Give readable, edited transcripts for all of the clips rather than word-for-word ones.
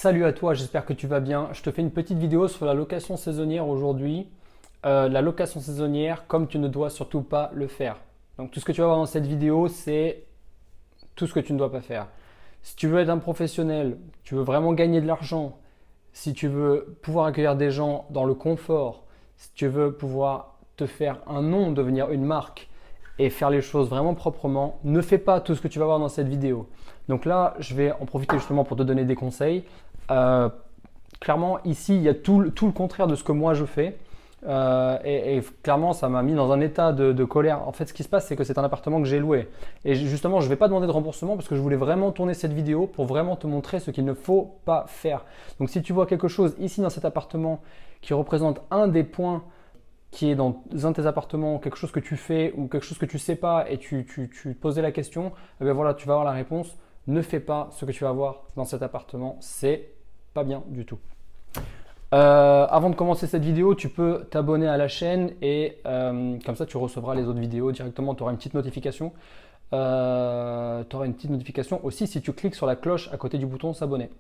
Salut à toi, j'espère que tu vas bien. Je te fais une petite vidéo sur la location saisonnière aujourd'hui. La location saisonnière, comme tu ne dois surtout pas le faire. Donc tout ce que tu vas voir dans cette vidéo, c'est tout ce que tu ne dois pas faire. Si tu veux être un professionnel, tu veux vraiment gagner de l'argent, si tu veux pouvoir accueillir des gens dans le confort, si tu veux pouvoir te faire un nom, devenir une marque et faire les choses vraiment proprement, ne fais pas tout ce que tu vas voir dans cette vidéo. Donc là, je vais en profiter justement pour te donner des conseils. Euh, Clairement, ici, il y a tout le contraire de ce que moi je fais. Et clairement, ça m'a mis dans un état de colère. En fait, ce qui se passe, c'est que c'est un appartement que j'ai loué. Et justement, je ne vais pas demander de remboursement parce que je voulais vraiment tourner cette vidéo pour vraiment te montrer ce qu'il ne faut pas faire. Donc, si tu vois quelque chose ici dans cet appartement qui représente un des points qui est dans un de tes appartements, quelque chose que tu fais ou quelque chose que tu ne sais pas et tu te posais la question, eh bien voilà, tu vas avoir la réponse. Ne fais pas ce que tu vas voir dans cet appartement. C'est pas bien du tout. Avant de commencer cette vidéo, tu peux t'abonner à la chaîne et comme ça tu recevras les autres vidéos directement. Tu auras une petite notification. Tu auras une petite notification aussi si tu cliques sur la cloche à côté du bouton s'abonner.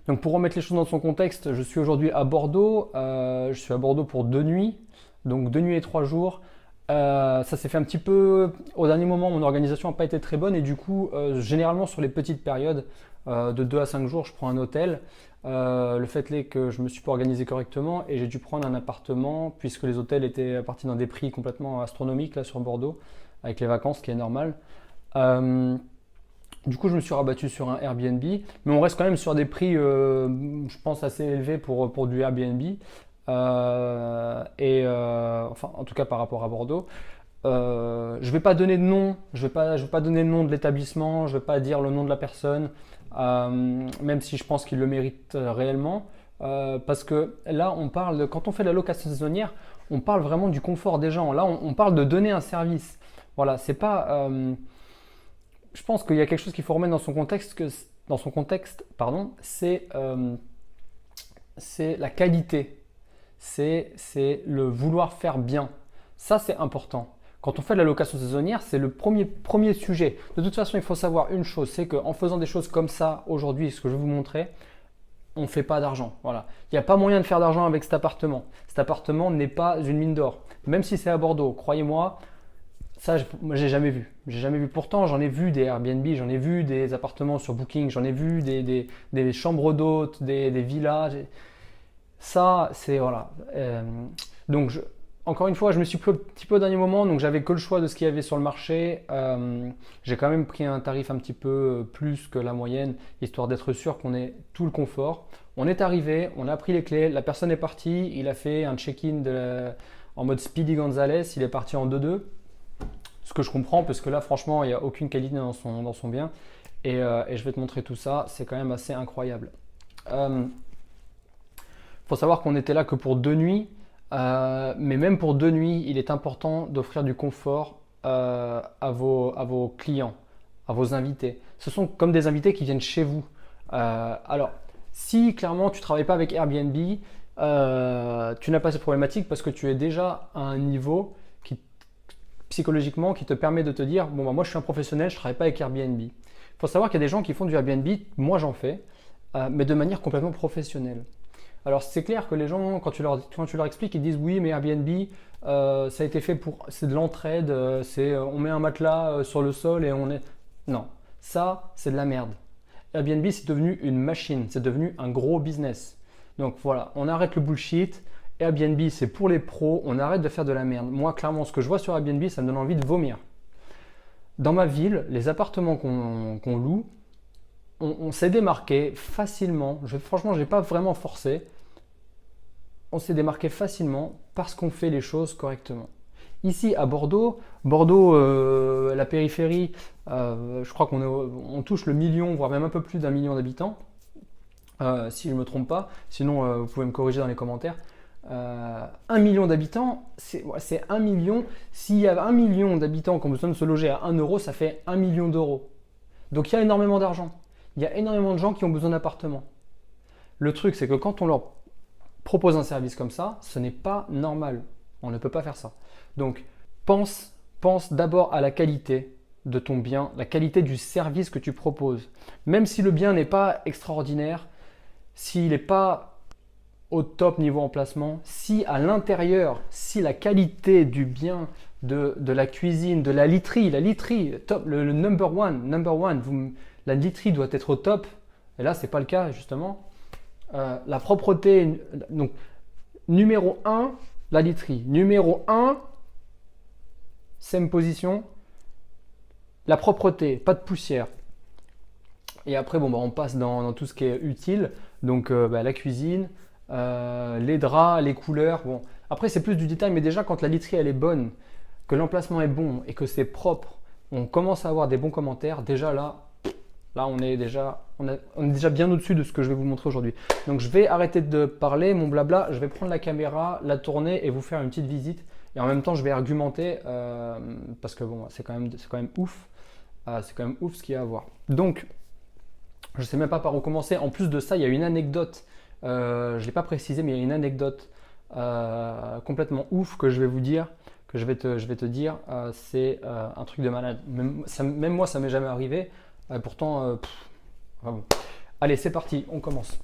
Donc pour remettre les choses dans son contexte, je suis aujourd'hui à Bordeaux. Je suis à Bordeaux pour 2 nuits, donc 2 nuits et 3 jours. Ça s'est fait un petit peu au dernier moment, mon organisation n'a pas été très bonne et du coup, généralement sur les petites périodes de 2 à 5 jours, je prends un hôtel. Le fait est que je me suis pas organisé correctement et j'ai dû prendre un appartement puisque les hôtels étaient partis dans des prix complètement astronomiques là sur Bordeaux avec les vacances, ce qui est normal. Du coup, je me suis rabattu sur un Airbnb, mais on reste quand même sur des prix, je pense, assez élevés pour du Airbnb. Enfin, en tout cas par rapport à Bordeaux. Je vais pas donner de nom, je vais pas donner le nom de l'établissement, je vais pas dire le nom de la personne, même si je pense qu'il le mérite réellement. Parce que là, quand on fait de la location saisonnière, on parle vraiment du confort des gens. Là, on parle de donner un service. Voilà, c'est pas. Je pense qu'il y a quelque chose qu'il faut remettre dans son contexte, pardon, c'est la qualité. C'est le vouloir faire bien. Ça, c'est important. Quand on fait de la location saisonnière, c'est le premier sujet. De toute façon, il faut savoir une chose, c'est qu'en faisant des choses comme ça aujourd'hui, ce que je vais vous montrer, on ne fait pas d'argent. Voilà. Il n'y a pas moyen de faire d'argent avec cet appartement. Cet appartement n'est pas une mine d'or. Même si c'est à Bordeaux, croyez-moi, ça, moi, j'ai jamais vu. J'ai jamais vu. Pourtant, j'en ai vu des Airbnb, j'en ai vu des appartements sur Booking, j'en ai vu des chambres d'hôtes, des villas. Ça, c'est voilà. Donc, encore une fois, je me suis pris un petit peu au dernier moment, donc j'avais que le choix de ce qu'il y avait sur le marché. J'ai quand même pris un tarif un petit peu plus que la moyenne, histoire d'être sûr qu'on ait tout le confort. On est arrivé, on a pris les clés, la personne est partie, il a fait un check-in en mode Speedy Gonzales, il est parti en 2-2. Ce que je comprends, parce que là, franchement, il n'y a aucune qualité dans son bien. Et je vais te montrer tout ça, c'est quand même assez incroyable. Faut savoir qu'on était là que pour 2 nuits, mais même pour 2 nuits, il est important d'offrir du confort à vos clients, à vos invités. Ce sont comme des invités qui viennent chez vous. Alors, si clairement tu ne travailles pas avec Airbnb, tu n'as pas cette problématique parce que tu es déjà à un niveau psychologiquement qui te permet de te dire bon bah moi je suis un professionnel, je ne travaille pas avec Airbnb. Il faut savoir qu'il y a des gens qui font du Airbnb, moi j'en fais, mais de manière complètement professionnelle. Alors c'est clair que les gens, quand tu leur expliques, ils disent oui, mais Airbnb, ça a été fait c'est de l'entraide, on met un matelas sur le sol et on est. Non, ça c'est de la merde. Airbnb c'est devenu une machine, c'est devenu un gros business. Donc voilà, on arrête le bullshit. Airbnb c'est pour les pros, on arrête de faire de la merde. Moi clairement, ce que je vois sur Airbnb, ça me donne envie de vomir. Dans ma ville, les appartements qu'on loue, on s'est démarqué facilement. Franchement, je n'ai pas vraiment forcé. On s'est démarqué facilement parce qu'on fait les choses correctement. Ici à Bordeaux, la périphérie, je crois on touche le million, voire même un peu plus d'1 million d'habitants, si je ne me trompe pas. Sinon, vous pouvez me corriger dans les commentaires. 1 million d'habitants, c'est 1 million. S'il y a 1 million d'habitants qui ont besoin de se loger à 1 euro, ça fait 1 million d'euros. Donc il y a énormément d'argent. Il y a énormément de gens qui ont besoin d'appartements. Le truc, c'est que quand on leur propose un service comme ça, ce n'est pas normal. On ne peut pas faire ça. Donc, pense d'abord à la qualité de ton bien, la qualité du service que tu proposes. Même si le bien n'est pas extraordinaire, s'il n'est pas au top niveau emplacement, si à l'intérieur, si la qualité du bien, de la cuisine, de la literie, top, le number one, la literie doit être au top, et là, c'est pas le cas, justement. La propreté, donc, numéro 1, la literie. Numéro 1, same position, la propreté, pas de poussière. Et après, bon, bah, on passe dans tout ce qui est utile, donc la cuisine, les draps, les couleurs. Bon. Après, c'est plus du détail, mais déjà, quand la literie elle est bonne, que l'emplacement est bon et que c'est propre, on commence à avoir des bons commentaires. Déjà là on est déjà bien au-dessus de ce que je vais vous montrer aujourd'hui. Donc, je vais arrêter de parler, mon blabla, je vais prendre la caméra, la tourner et vous faire une petite visite. Et en même temps, je vais argumenter parce que bon, c'est quand même ouf. C'est quand même ouf ce qu'il y a à voir. Donc, je ne sais même pas par où commencer. En plus de ça, il y a une anecdote. Je ne l'ai pas précisé, mais il y a une anecdote complètement ouf que je vais vous dire, que je vais te dire. C'est un truc de malade. Même moi, ça m'est jamais arrivé. Pourtant, enfin bon. Allez, c'est parti, on commence.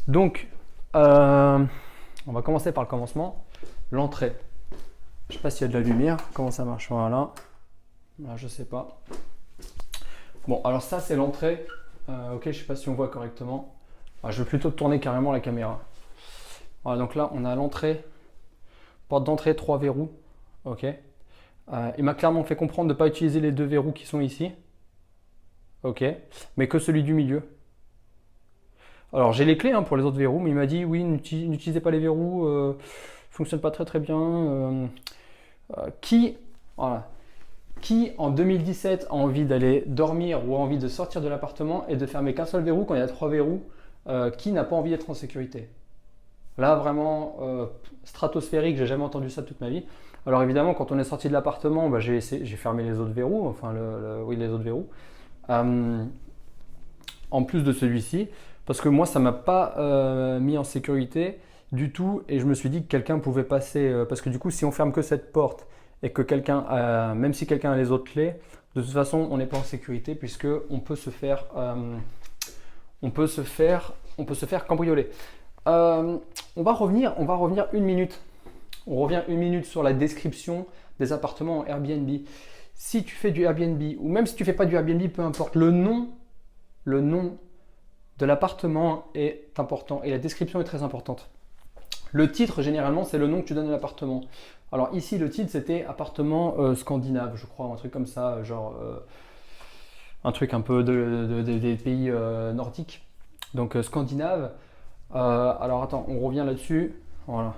Donc, on va commencer par le commencement. L'entrée. Je ne sais pas s'il y a de la lumière. Comment ça marche? Voilà. Là, je ne sais pas. Bon, alors ça, c'est l'entrée. Ok, je ne sais pas si on voit correctement. Je vais plutôt tourner carrément la caméra. Voilà, donc là, on a l'entrée. Porte d'entrée, 3 verrous. Ok. Il m'a clairement fait comprendre de ne pas utiliser les 2 verrous qui sont ici. Ok. Mais que celui du milieu. Alors, j'ai les clés pour les autres verrous, mais il m'a dit, oui, n'utilisez pas les verrous. Ne fonctionne pas très bien. Voilà. Qui en 2017 a envie d'aller dormir ou a envie de sortir de l'appartement et de fermer qu'un seul verrou quand il y a 3 verrous? Qui n'a pas envie d'être en sécurité? Là, vraiment, stratosphérique, j'ai jamais entendu ça toute ma vie. Alors évidemment, quand on est sorti de l'appartement, j'ai fermé les autres verrous, enfin oui, les autres verrous. En plus de celui-ci, parce que moi, ça m'a pas mis en sécurité du tout et je me suis dit que quelqu'un pouvait passer, parce que du coup, si on ferme que cette porte, et que quelqu'un, même si quelqu'un a les autres clés, de toute façon, on n'est pas en sécurité puisque on peut se faire cambrioler. On va revenir 1 minute. On revient 1 minute sur la description des appartements en Airbnb. Si tu fais du Airbnb ou même si tu fais pas du Airbnb, peu importe, le nom de l'appartement est important et la description est très importante. Le titre, généralement, c'est le nom que tu donnes à l'appartement. Alors ici, le titre, c'était appartement scandinave, je crois, un truc comme ça, genre un truc un peu des pays nordiques. Donc scandinave. Alors attends, on revient là-dessus. Voilà.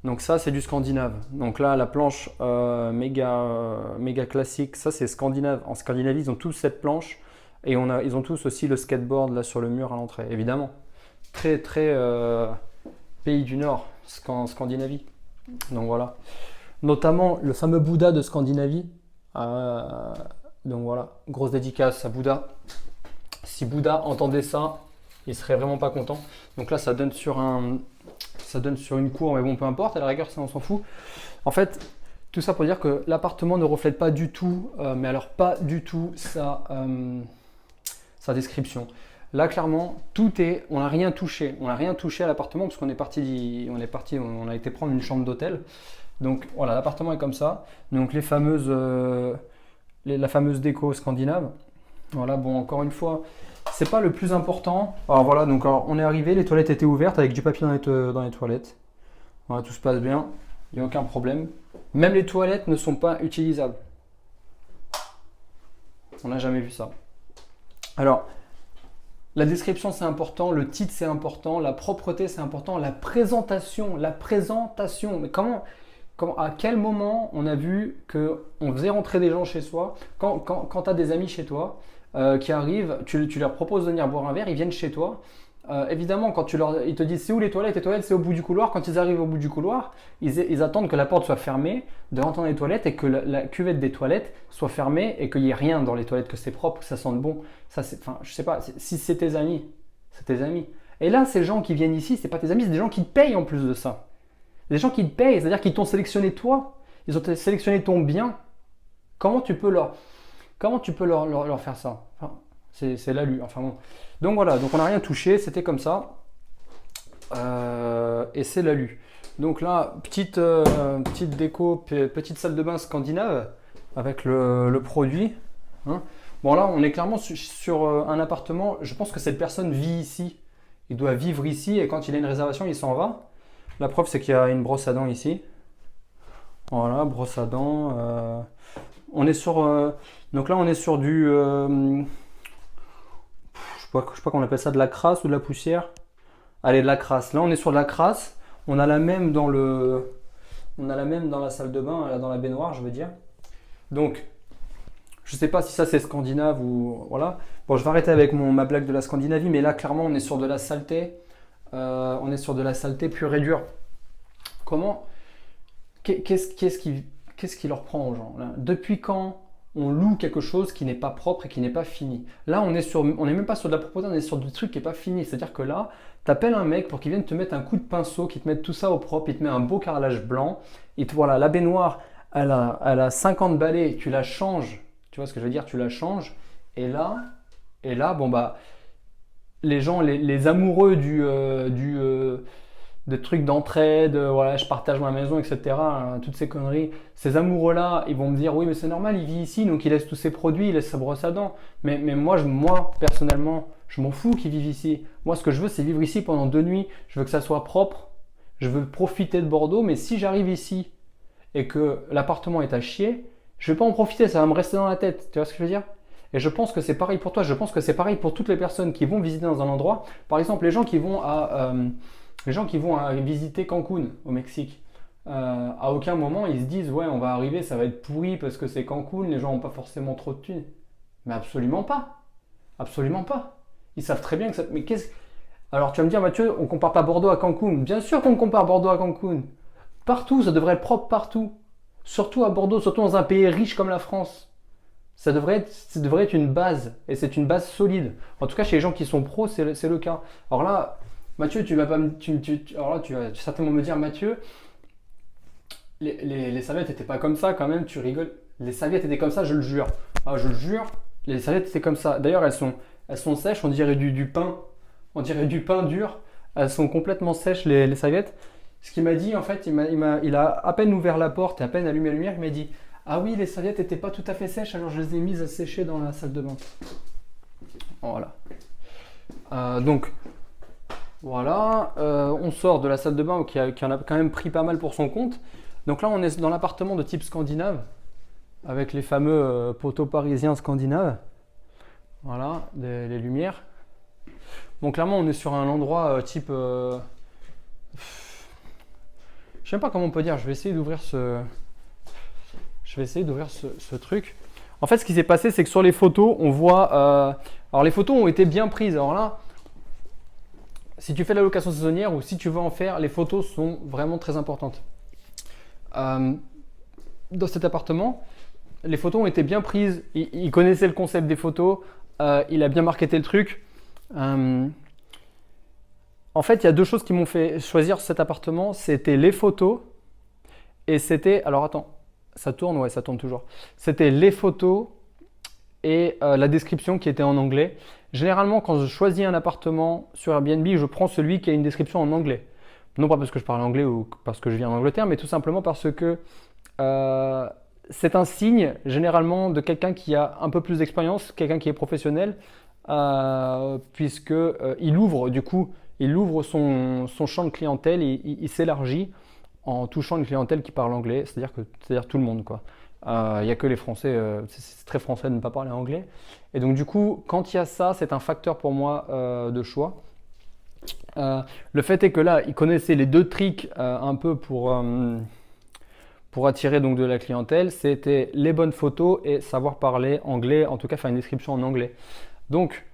Donc ça, c'est du scandinave. Donc là, la planche méga classique, ça c'est scandinave. En Scandinavie, ils ont tous cette planche et ils ont tous aussi le skateboard là sur le mur à l'entrée, évidemment. Très pays du Nord, Scandinavie. Donc voilà. Notamment le fameux Bouddha de Scandinavie. Donc voilà, grosse dédicace à Bouddha. Si Bouddha entendait ça, il serait vraiment pas content. Donc là, ça donne sur une cour, mais bon, peu importe, à la rigueur, ça on s'en fout. En fait, tout ça pour dire que l'appartement ne reflète pas du tout, mais alors pas du tout sa description. Là, clairement, on n'a rien touché. On n'a rien touché à l'appartement parce qu'on on a été prendre une chambre d'hôtel. Donc voilà, l'appartement est comme ça. Donc la fameuse déco scandinave. Voilà, bon, encore une fois, c'est pas le plus important. Alors voilà, donc on est arrivé, les toilettes étaient ouvertes avec du papier dans les toilettes. Voilà, tout se passe bien, il n'y a aucun problème. Même les toilettes ne sont pas utilisables. On n'a jamais vu ça. Alors, la description c'est important, le titre c'est important, la propreté c'est important, la présentation. Mais à quel moment on a vu qu'on faisait rentrer des gens chez soi, quand tu as des amis chez toi qui arrivent, tu leur proposes de venir boire un verre, ils viennent chez toi. Évidemment, quand ils te disent c'est où les toilettes c'est au bout du couloir. Quand ils arrivent au bout du couloir, ils attendent que la porte soit fermée, de rentrer dans les toilettes et que la cuvette des toilettes soit fermée et qu'il n'y ait rien dans les toilettes, que c'est propre, que ça sente bon. Ça, je sais pas, si c'est tes amis, c'est tes amis. Et là, ces gens qui viennent ici, c'est pas tes amis, c'est des gens qui te payent en plus de ça. Des gens qui te payent, c'est-à-dire qu'ils t'ont sélectionné toi, ils ont sélectionné ton bien. Comment tu peux leur faire ça? Enfin, C'est l'alu. Enfin bon. Donc voilà, donc on n'a rien touché, c'était comme ça. Et c'est l'alu. Donc là, petite déco, petite salle de bain scandinave avec le produit. Hein. Bon là, on est clairement sur un appartement. Je pense que cette personne vit ici. Il doit vivre ici et quand il a une réservation, il s'en va. La preuve, c'est qu'il y a une brosse à dents ici. Voilà, brosse à dents. On est sur, donc là, on est sur du, je sais pas comment on appelle ça, de la crasse ou de la poussière. Allez, de la crasse. Là, on est sur de la crasse. On a la même dans la salle de bain, là, dans la baignoire, je veux dire. Donc, je sais pas si ça c'est scandinave ou voilà. Bon, je vais arrêter avec ma blague de la Scandinavie, mais là, clairement, on est sur de la saleté. On est sur de la saleté pure et dure. Comment Qu'est-ce qui leur prend aux gens là? Depuis quand on loue quelque chose qui n'est pas propre et qui n'est pas fini? Là, on n'est même pas sur de la propreté, on est sur du truc qui n'est pas fini. C'est-à-dire que là, tu appelles un mec pour qu'il vienne te mettre un coup de pinceau, qu'il te mette tout ça au propre, il te met un beau carrelage blanc. Et voilà, la baignoire, elle a 50 balais, tu la changes. Tu vois ce que je veux dire? Tu la changes. Et là, bon bah, les gens, les amoureux des trucs d'entraide, voilà, je partage ma maison, etc. Toutes ces conneries. Ces amoureux-là, ils vont me dire, oui, mais c'est normal, il vit ici, donc il laisse tous ses produits, il laisse sa brosse à dents. Mais moi, personnellement, je m'en fous qu'il vive ici. Moi, ce que je veux, c'est vivre ici pendant 2 nuits. Je veux que ça soit propre. Je veux profiter de Bordeaux, mais si j'arrive ici et que l'appartement est à chier, je vais pas en profiter, ça va me rester dans la tête. Tu vois ce que je veux dire? Et je pense que c'est pareil pour toi. Je pense que c'est pareil pour toutes les personnes qui vont visiter dans un endroit. Par exemple, les gens qui vont visiter Cancun au Mexique, à aucun moment ils se disent ouais on va arriver, ça va être pourri parce que c'est Cancun, les gens n'ont pas forcément trop de thunes. Mais absolument pas. Absolument pas. Ils savent très bien que ça. Mais qu'est-ce. Alors tu vas me dire Mathieu, on compare pas Bordeaux à Cancun. Bien sûr qu'on compare Bordeaux à Cancun. Partout, ça devrait être propre partout. Surtout à Bordeaux, surtout dans un pays riche comme la France. Ça devrait être une base. Et c'est une base solide. En tout cas, chez les gens qui sont pros, c'est le cas. Alors là, Mathieu, alors là, tu vas certainement me dire, Mathieu, les serviettes n'étaient pas comme ça quand même, tu rigoles. Les serviettes étaient comme ça, je le jure. Ah, je le jure, les serviettes étaient comme ça. D'ailleurs, elles sont sèches, on dirait du pain. On dirait du pain dur. Elles sont complètement sèches, les serviettes. Ce qu'il m'a dit, en fait, il a à peine ouvert la porte et à peine allumé la lumière, il m'a dit, ah oui, les serviettes n'étaient pas tout à fait sèches, alors je les ai mises à sécher dans la salle de bain. Voilà. Donc, voilà, on sort de la salle de bain qui en a quand même pris pas mal pour son compte. Donc là, on est dans l'appartement de type scandinave, avec les fameux poteaux parisiens scandinaves. Voilà, les lumières. Bon, clairement, on est sur un endroit type... je sais pas comment on peut dire, je vais essayer d'ouvrir ce truc. En fait, ce qui s'est passé, c'est que sur les photos, on voit... alors, les photos ont été bien prises. Alors là... Si tu fais de la location saisonnière ou si tu veux en faire, les photos sont vraiment très importantes. Dans cet appartement, les photos ont été bien prises. Il connaissait le concept des photos. Il a bien marketé le truc. En fait, il y a 2 choses qui m'ont fait choisir cet appartement. C'était les photos et c'était... Alors attends, ça tourne? Ouais, ça tourne toujours. C'était les photos et la description qui était en anglais. Généralement, quand je choisis un appartement sur Airbnb, je prends celui qui a une description en anglais. Non pas parce que je parle anglais ou parce que je vis en Angleterre, mais tout simplement parce que c'est un signe généralement de quelqu'un qui a un peu plus d'expérience, quelqu'un qui est professionnel, puisque il ouvre son champ de clientèle et il s'élargit en touchant une clientèle qui parle anglais, c'est-à-dire tout le monde, quoi. Il n'y a que les Français, c'est très français de ne pas parler anglais. Et donc du coup, quand il y a ça, c'est un facteur pour moi de choix. Le fait est que là, il connaissait les 2 tricks un peu pour attirer donc de la clientèle. C'était les bonnes photos et savoir parler anglais, en tout cas faire une description en anglais. Donc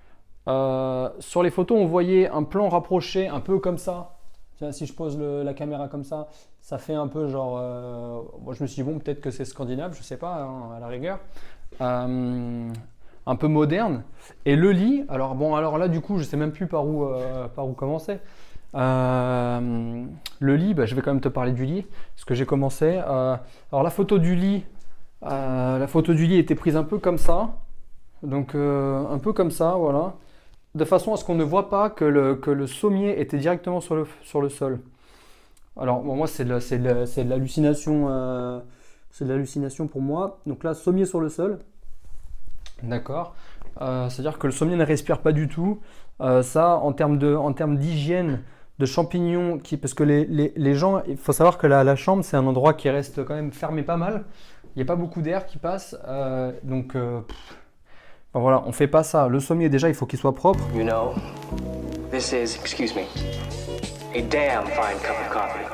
sur les photos, on voyait un plan rapproché un peu comme ça. Si je pose la caméra comme ça fait un peu genre... moi je me suis dit bon, peut-être que c'est scandinave, je sais pas, hein, à la rigueur. Un peu moderne. Et le lit, alors là du coup je sais même plus par où commencer. Le lit, je vais quand même te parler du lit, parce que j'ai commencé. Alors la photo du lit était prise un peu comme ça. Donc un peu comme ça, voilà. De façon à ce qu'on ne voit pas que le sommier était directement sur le sol. Alors bon, moi c'est de l'hallucination, c'est de l'hallucination pour moi. Donc là, sommier sur le sol, d'accord. C'est-à-dire que le sommier ne respire pas du tout. Ça, en termes d'hygiène, de champignons, parce que les gens, il faut savoir que la chambre, c'est un endroit qui reste quand même fermé pas mal. Il n'y a pas beaucoup d'air qui passe. Enfin, voilà, on fait pas ça. Le sommier, déjà, il faut qu'il soit propre. You know, this is, excuse me, a damn fine cup of coffee.